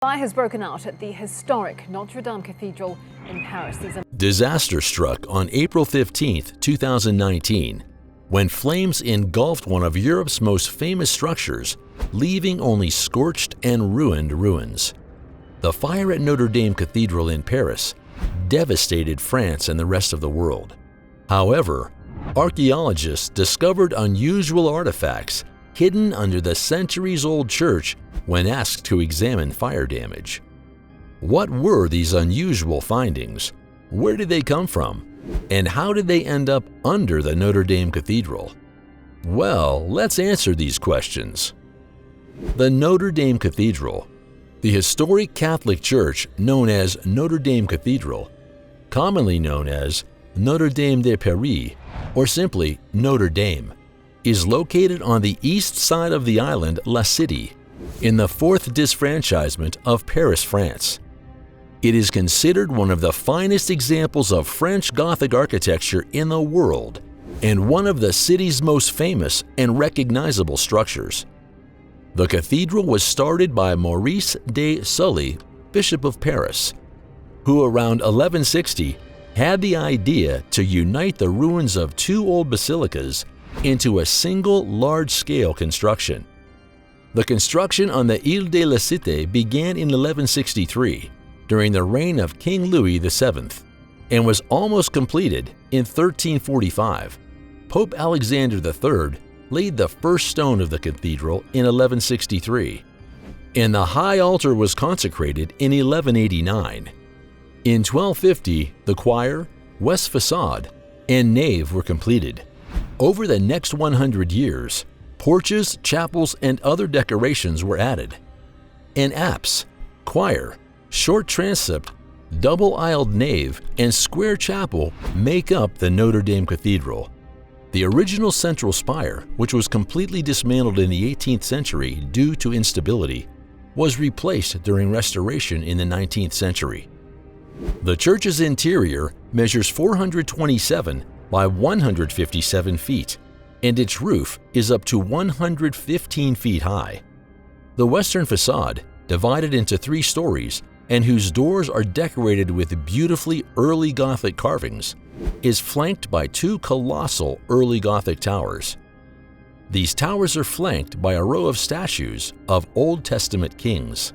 Fire has broken out at the historic Notre Dame Cathedral in Paris. Disaster struck on April 15, 2019, when flames engulfed one of Europe's most famous structures, leaving only scorched and ruined ruins. The fire at Notre Dame Cathedral in Paris devastated France and the rest of the world. However, archaeologists discovered unusual artifacts hidden under the centuries-old church when asked to examine fire damage. What were these unusual findings? Where did they come from? And how did they end up under the Notre Dame Cathedral? Well, let's answer these questions. The Notre Dame Cathedral, the historic Catholic church known as Notre Dame Cathedral, commonly known as Notre-Dame de Paris, or simply Notre Dame, is located on the east side of the island La Cité, in the 4th disfranchisement of Paris, France. It is considered one of the finest examples of French Gothic architecture in the world and one of the city's most famous and recognizable structures. The cathedral was started by Maurice de Sully, Bishop of Paris, who around 1160 had the idea to unite the ruins of two old basilicas into a single large-scale construction. The construction on the Ile de la Cité began in 1163 during the reign of King Louis VII and was almost completed in 1345. Pope Alexander III laid the first stone of the cathedral in 1163, and the high altar was consecrated in 1189. In 1250, the choir, west facade, and nave were completed. Over the next 100 years, porches, chapels, and other decorations were added. An apse, choir, short transept, double-aisled nave, and square chapel make up the Notre Dame Cathedral. The original central spire, which was completely dismantled in the 18th century due to instability, was replaced during restoration in the 19th century. The church's interior measures 427 by 157 feet, and its roof is up to 115 feet high. The western facade, divided into 3 stories and whose doors are decorated with beautifully early Gothic carvings, is flanked by 2 colossal early Gothic towers. These towers are flanked by a row of statues of Old Testament kings.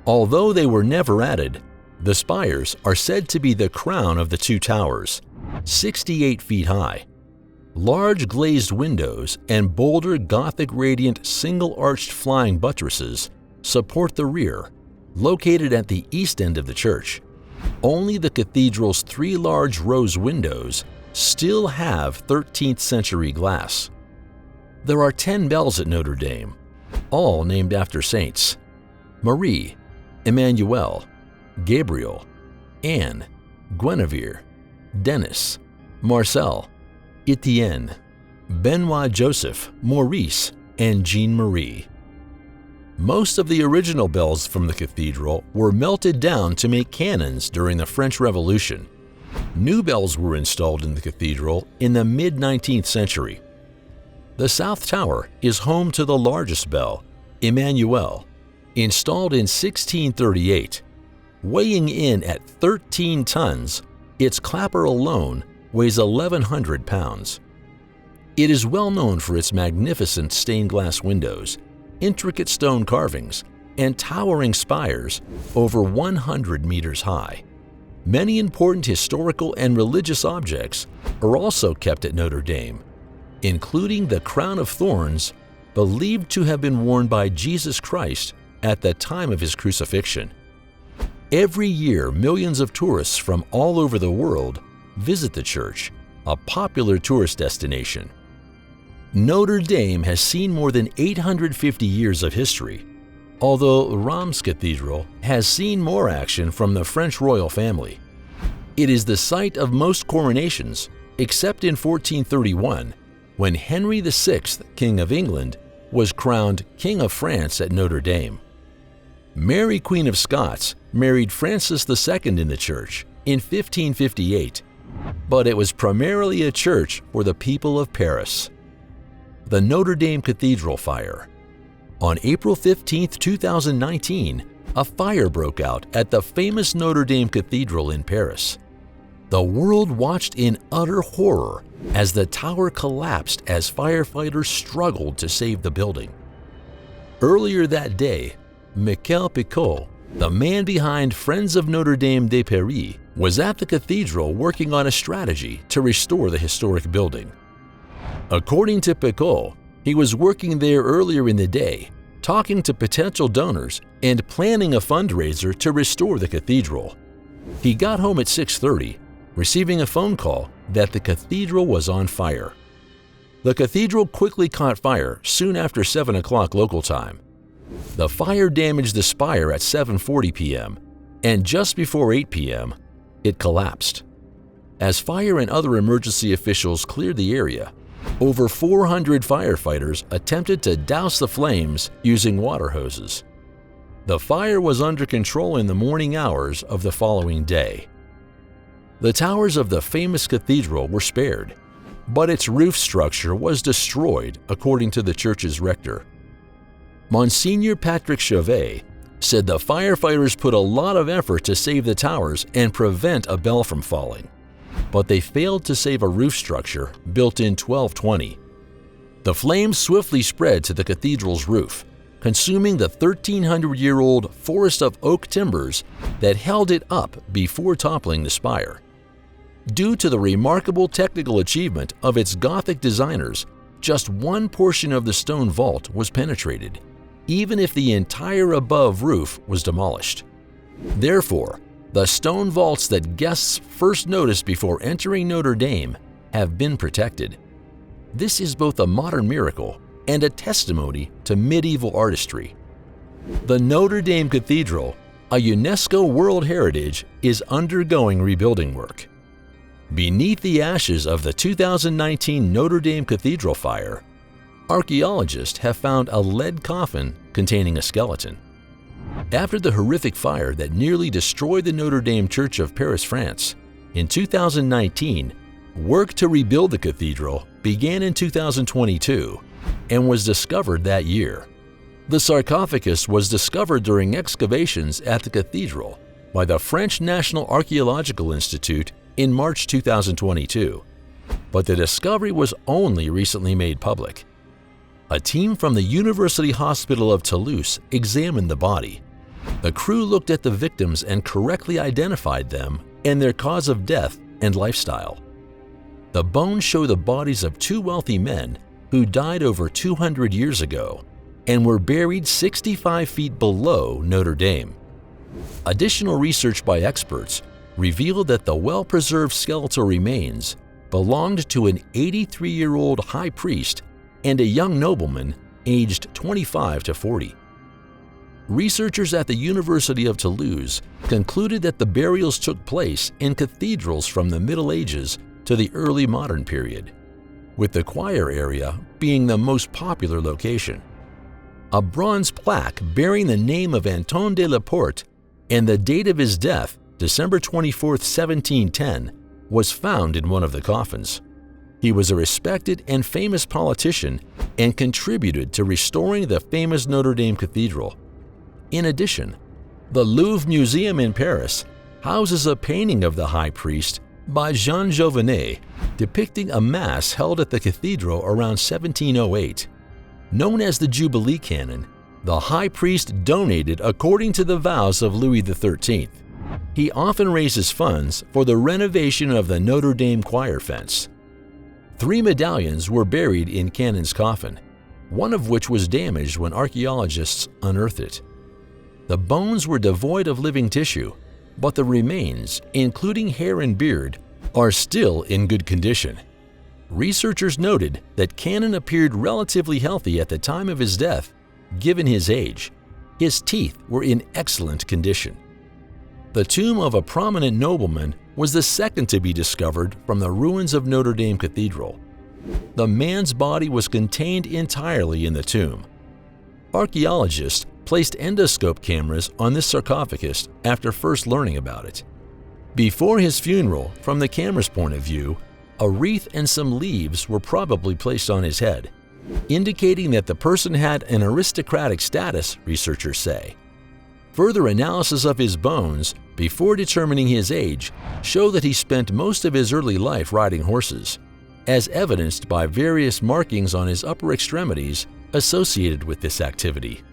Although they were never added, the spires are said to be the crown of the 2 towers, 68 feet high. Large glazed windows and bolder Gothic radiant single-arched flying buttresses support the rear, located at the east end of the church. Only the cathedral's 3 large rose windows still have 13th century glass. There are 10 bells at Notre Dame, all named after saints: Marie, Emmanuel, Gabriel, Anne, Guinevere, Denis, Marcel, Etienne, Benoit Joseph, Maurice, and Jean-Marie. Most of the original bells from the cathedral were melted down to make cannons during the French Revolution. New bells were installed in the cathedral in the mid-19th century. The South Tower is home to the largest bell, Emmanuel, installed in 1638. Weighing in at 13 tons, its clapper alone weighs 1,100 pounds. It is well known for its magnificent stained glass windows, intricate stone carvings, and towering spires over 100 meters high. Many important historical and religious objects are also kept at Notre Dame, including the crown of thorns believed to have been worn by Jesus Christ at the time of his crucifixion. Every year, millions of tourists from all over the world visit the church, a popular tourist destination. Notre Dame has seen more than 850 years of history, although Reims Cathedral has seen more action from the French royal family. It is the site of most coronations, except in 1431, when Henry VI, King of England, was crowned King of France at Notre Dame. Mary, Queen of Scots, married Francis II in the church in 1558, but it was primarily a church for the people of Paris. The Notre Dame Cathedral fire. On April 15, 2019, a fire broke out at the famous Notre Dame Cathedral in Paris. The world watched in utter horror as the tower collapsed as firefighters struggled to save the building. Earlier that day, Michel Picot, the man behind Friends of Notre Dame de Paris, was at the cathedral working on a strategy to restore the historic building. According to Picot, he was working there earlier in the day, talking to potential donors and planning a fundraiser to restore the cathedral. He got home at 6:30, receiving a phone call that the cathedral was on fire. The cathedral quickly caught fire soon after 7 o'clock local time. The fire damaged the spire at 7:40 p.m., and just before 8 p.m., it collapsed. As fire and other emergency officials cleared the area, over 400 firefighters attempted to douse the flames using water hoses. The fire was under control in the morning hours of the following day. The towers of the famous cathedral were spared, but its roof structure was destroyed, according to the church's rector. Monsignor Patrick Chauvet said the firefighters put a lot of effort to save the towers and prevent a bell from falling, but they failed to save a roof structure built in 1220. The flames swiftly spread to the cathedral's roof, consuming the 1,300-year-old forest of oak timbers that held it up before toppling the spire. Due to the remarkable technical achievement of its Gothic designers, just one portion of the stone vault was penetrated, even if the entire above roof was demolished. Therefore, the stone vaults that guests first noticed before entering Notre Dame have been protected. This is both a modern miracle and a testimony to medieval artistry. The Notre Dame Cathedral, a UNESCO World Heritage, is undergoing rebuilding work. Beneath the ashes of the 2019 Notre Dame Cathedral fire, archaeologists have found a lead coffin containing a skeleton. After the horrific fire that nearly destroyed the Notre Dame Church of Paris, France, in 2019, work to rebuild the cathedral began in 2022 and was discovered that year. The sarcophagus was discovered during excavations at the cathedral by the French National Archaeological Institute in March 2022, but the discovery was only recently made public. A team from the University Hospital of Toulouse examined the body. The crew looked at the victims and correctly identified them and their cause of death and lifestyle. The bones show the bodies of two wealthy men who died over 200 years ago and were buried 65 feet below Notre Dame. Additional research by experts revealed that the well-preserved skeletal remains belonged to an 83-year-old high priest and a young nobleman aged 25 to 40. Researchers at the University of Toulouse concluded that the burials took place in cathedrals from the Middle Ages to the early modern period, with the choir area being the most popular location. A bronze plaque bearing the name of Antoine de la Porte and the date of his death, December 24, 1710, was found in one of the coffins. He was a respected and famous politician and contributed to restoring the famous Notre Dame Cathedral. In addition, the Louvre Museum in Paris houses a painting of the high priest by Jean Jouvenet depicting a mass held at the cathedral around 1708. Known as the Jubilee Canon, the high priest donated according to the vows of Louis XIII. He often raises funds for the renovation of the Notre Dame choir fence. 3 medallions were buried in Canon's coffin, one of which was damaged when archaeologists unearthed it. The bones were devoid of living tissue, but the remains, including hair and beard, are still in good condition. Researchers noted that Canon appeared relatively healthy at the time of his death, given his age. His teeth were in excellent condition. The tomb of a prominent nobleman was the second to be discovered from the ruins of Notre Dame Cathedral. The man's body was contained entirely in the tomb. Archaeologists placed endoscope cameras on this sarcophagus after first learning about it. Before his funeral, from the camera's point of view, a wreath and some leaves were probably placed on his head. indicating that the person had an aristocratic status, researchers say. Further analysis of his bones before determining his age show that he spent most of his early life riding horses, as evidenced by various markings on his upper extremities associated with this activity.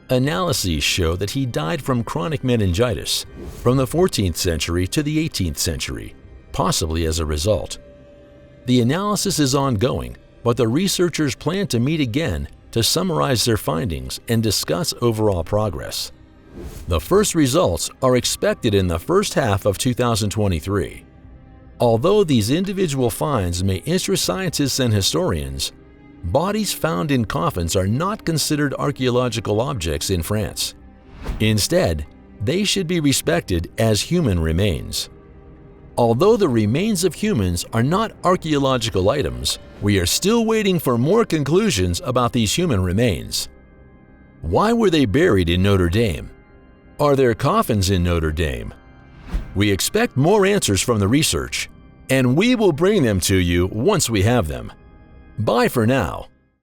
Analyses show that he died from chronic meningitis from the 14th century to the 18th century, possibly as a result. The analysis is ongoing, but the researchers plan to meet again to summarize their findings and discuss overall progress. The first results are expected in the first half of 2023. Although these individual finds may interest scientists and historians, bodies found in coffins are not considered archaeological objects in France. Instead, they should be respected as human remains. Although the remains of humans are not archaeological items, we are still waiting for more conclusions about these human remains. Why were they buried in Notre Dame? Are there coffins in Notre Dame? We expect more answers from the research, and we will bring them to you once we have them. Bye for now.